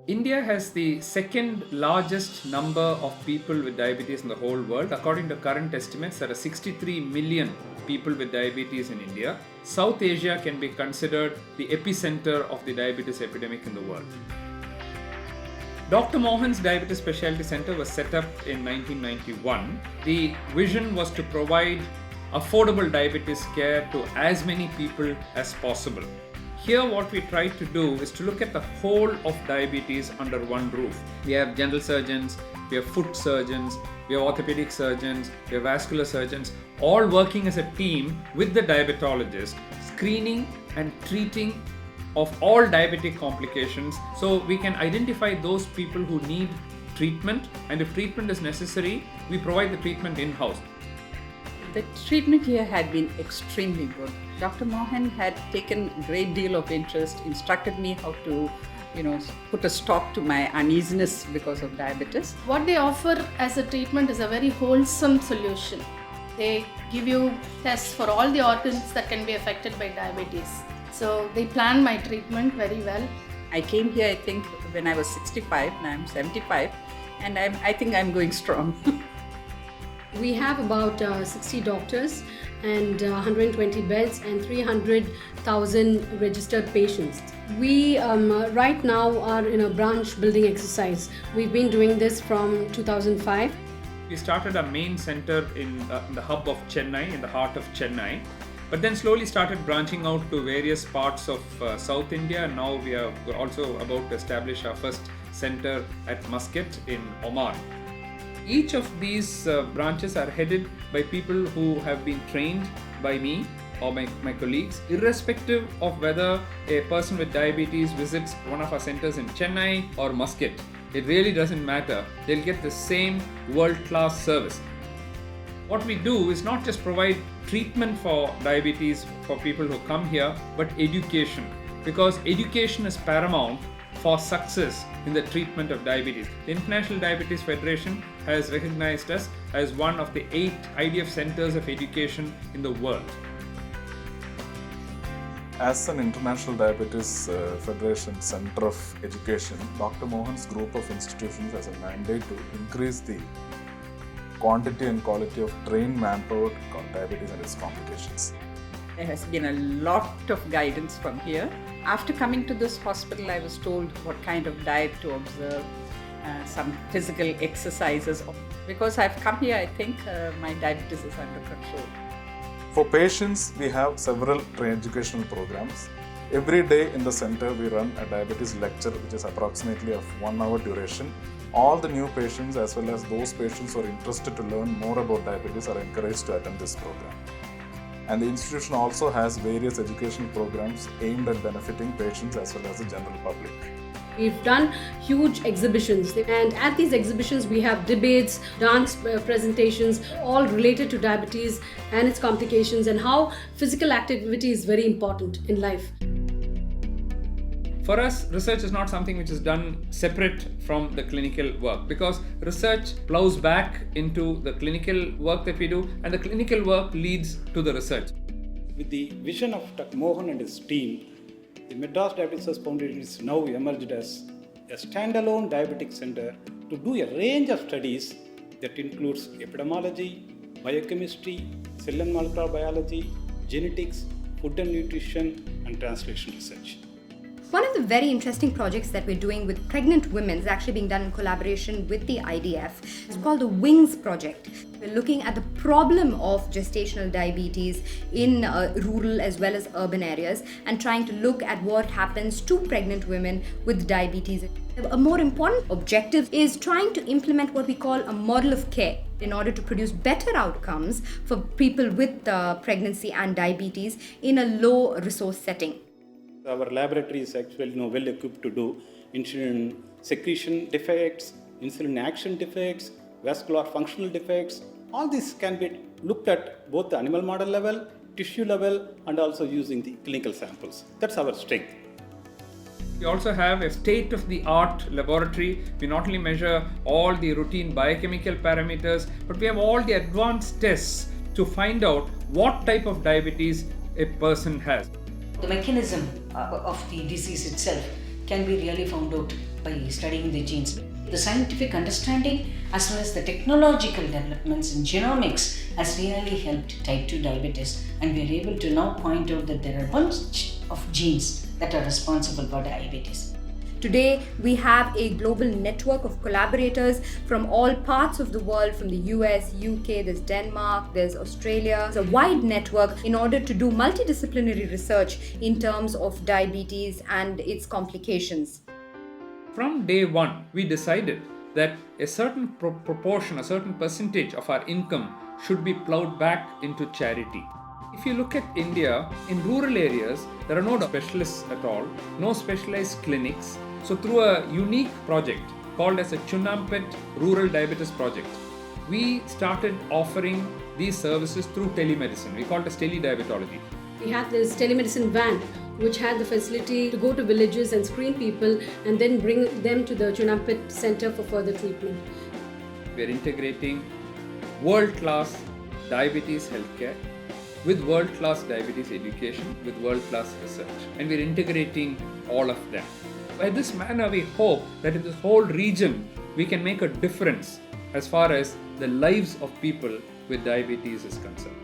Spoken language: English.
India has the second largest number of people with diabetes in the whole world. According to current estimates, there are 63 million people with diabetes in India. South Asia can be considered the epicenter of the diabetes epidemic in the world. Dr. Mohan's Diabetes Specialty Center was set up in 1991. The vision was to provide affordable diabetes care to as many people as possible. Here what we try to do is to look at the whole of diabetes under one roof. We have general surgeons, we have foot surgeons, we have orthopedic surgeons, we have vascular surgeons, all working as a team with the diabetologist, screening and treating of all diabetic complications, so we can identify those people who need treatment, and if treatment is necessary, we provide the treatment in-house. The treatment here had been extremely good. Dr. Mohan had taken a great deal of interest, instructed me how to, put a stop to my uneasiness because of diabetes. What they offer as a treatment is a very wholesome solution. They give you tests for all the organs that can be affected by diabetes. So they plan my treatment very well. I came here, I think, when I was 65, and I'm 75, and I think I'm going strong. We have about 60 doctors and 120 beds and 300,000 registered patients. We right now are in a branch building exercise. We've been doing this from 2005. We started our main center in the hub of Chennai, in the heart of Chennai, but then slowly started branching out to various parts of South India. Now we are also about to establish our first center at Muscat in Oman. Each of these branches are headed by people who have been trained by me or my colleagues, irrespective of whether a person with diabetes visits one of our centers in Chennai or Muscat. It really doesn't matter. They'll get the same world-class service. What we do is not just provide treatment for diabetes for people who come here, but education, because education is paramount for success in the treatment of diabetes. The International Diabetes Federation has recognized us as one of the 8 IDF centers of education in the world. As an International Diabetes Federation Center of Education, Dr. Mohan's group of institutions has a mandate to increase the quantity and quality of trained manpower on diabetes and its complications. There has been a lot of guidance from here. After coming to this hospital, I was told what kind of diet to observe, some physical exercises. Because I've come here, I think my diabetes is under control. For patients, we have several educational programs. Every day in the center, we run a diabetes lecture, which is approximately of 1 hour duration. All the new patients, as well as those patients who are interested to learn more about diabetes, are encouraged to attend this program. And the institution also has various educational programs aimed at benefiting patients as well as the general public. We've done huge exhibitions, and at these exhibitions we have debates, dance presentations, all related to diabetes and its complications and how physical activity is very important in life. For us, research is not something which is done separate from the clinical work, because research plows back into the clinical work that we do, and the clinical work leads to the research. With the vision of Dr. Mohan and his team, the Madras Diabetes Research Foundation is now emerged as a standalone diabetic center to do a range of studies that includes epidemiology, biochemistry, cell and molecular biology, genetics, food and nutrition, and translation research. One of the very interesting projects that we're doing with pregnant women is actually being done in collaboration with the IDF. It's called the WINGS project. We're looking at the problem of gestational diabetes in rural as well as urban areas and trying to look at what happens to pregnant women with diabetes. A more important objective is trying to implement what we call a model of care in order to produce better outcomes for people with pregnancy and diabetes in a low resource setting. Our laboratory is actually well equipped to do insulin secretion defects, insulin action defects, vascular functional defects. All this can be looked at both the animal model level, tissue level, and also using the clinical samples. That's our strength. We also have a state-of-the-art laboratory. We not only measure all the routine biochemical parameters, but we have all the advanced tests to find out what type of diabetes a person has. The mechanism of the disease itself can be really found out by studying the genes. The scientific understanding as well as the technological developments in genomics has really helped type 2 diabetes, and we are able to now point out that there are a bunch of genes that are responsible for diabetes. Today, we have a global network of collaborators from all parts of the world, from the US, UK, there's Denmark, there's Australia. It's a wide network in order to do multidisciplinary research in terms of diabetes and its complications. From day one, we decided that a certain proportion, a certain percentage of our income should be plowed back into charity. If you look at India, in rural areas, there are no specialists at all, no specialized clinics. So through a unique project called as a Chunampet Rural Diabetes Project, we started offering these services through telemedicine. We call it as telediabetology. We had this telemedicine van which had the facility to go to villages and screen people and then bring them to the Chunampet Center for further treatment. We are integrating world-class diabetes healthcare with world-class diabetes education, with world-class research. And we're integrating all of them. By this manner, we hope that in this whole region, we can make a difference as far as the lives of people with diabetes is concerned.